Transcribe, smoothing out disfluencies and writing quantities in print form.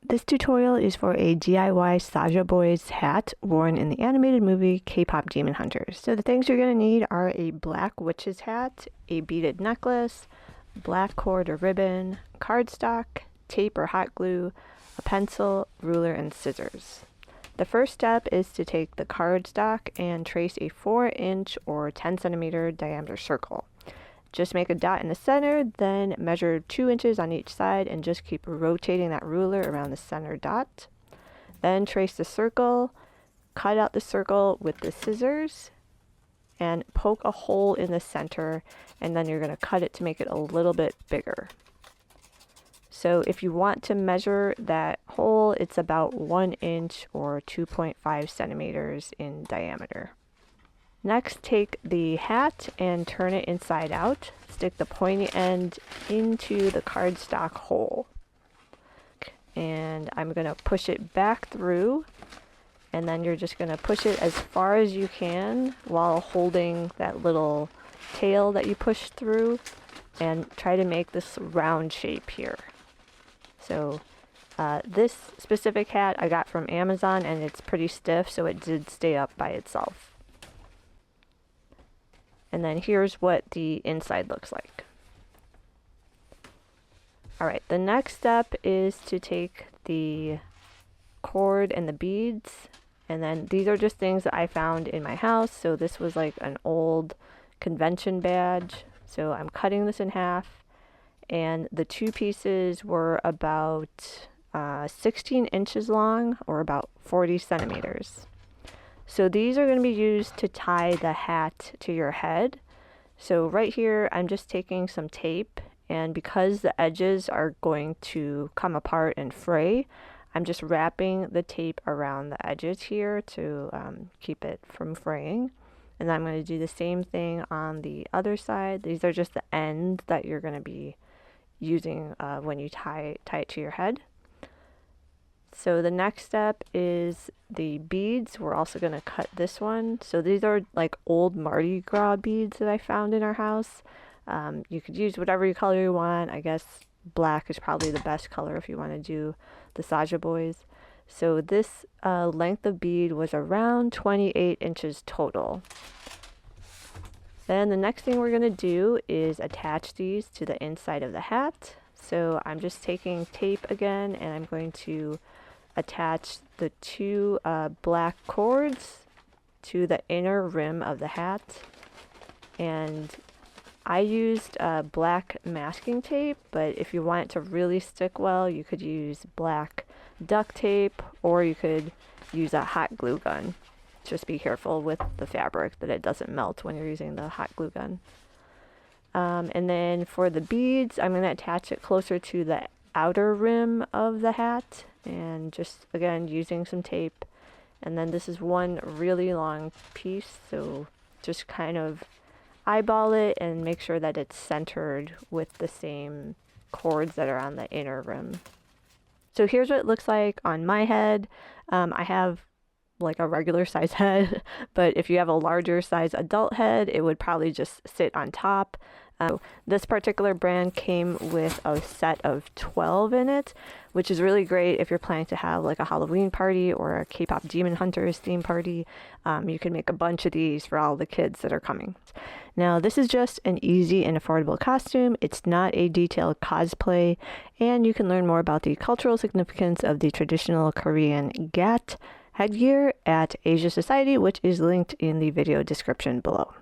This tutorial is for a DIY Saja Boys hat worn in the animated movie K-pop Demon Hunters. So the things you're going to need are a black witch's hat, a beaded necklace, black cord or ribbon, cardstock, tape or hot glue, a pencil, ruler, and scissors. The first step is to take the cardstock and trace a 4-inch or 10-centimeter diameter circle. Just make a dot in the center, then measure 2 inches on each side and just keep rotating that ruler around the center dot. Then trace the circle, cut out the circle with the scissors, and poke a hole in the center, and then you're going to cut it to make it a little bit bigger. So if you want to measure that hole, it's about 1 inch or 2.5 centimeters in diameter. Next, take the hat and turn it inside out. Stick the pointy end into the cardstock hole. And I'm going to push it back through, and then you're just going to push it as far as you can while holding that little tail that you push through, and try to make this round shape here. So this specific hat I got from Amazon, and it's pretty stiff, so it did stay up by itself. And then here's what the inside looks like. Alright, the next step is to take the cord and the beads, and then these are just things that I found in my house. So this was like an old convention badge. So I'm cutting this in half, and the two pieces were about 16 inches long, or about 40 centimeters. So these are going to be used to tie the hat to your head. So right here, I'm just taking some tape, and because the edges are going to come apart and fray, I'm just wrapping the tape around the edges here to keep it from fraying. And then I'm going to do the same thing on the other side. These are just the ends that you're going to be using when you tie it to your head. So the next step is the beads. We're also going to cut this one. So these are like old Mardi Gras beads that I found in our house. You could use whatever color you want. I guess black is probably the best color if you want to do the Saja Boys. So this length of bead was around 28 inches total. Then the next thing we're going to do is attach these to the inside of the hat. So I'm just taking tape again, and I'm going to attach the two black cords to the inner rim of the hat. And I used black masking tape, but if you want it to really stick well, you could use black duct tape, or you could use a hot glue gun. Just be careful with the fabric that it doesn't melt when you're using the hot glue gun. And then for the beads, I'm going to attach it closer to the outer rim of the hat, and just again using some tape. And then this is one really long piece, so just kind of eyeball it and make sure that it's centered with the same cords that are on the inner rim. So here's what it looks like on my head. I have like a regular size head, but if you have a larger size adult head, it would probably just sit on top. This particular brand came with a set of 12 in it, which is really great if you're planning to have like a Halloween party or a K-pop Demon Hunters theme party. You can make a bunch of these for all the kids that are coming. Now, this is just an easy and affordable costume. It's not a detailed cosplay, and you can learn more about the cultural significance of the traditional Korean gat headgear at Asia Society, which is linked in the video description below.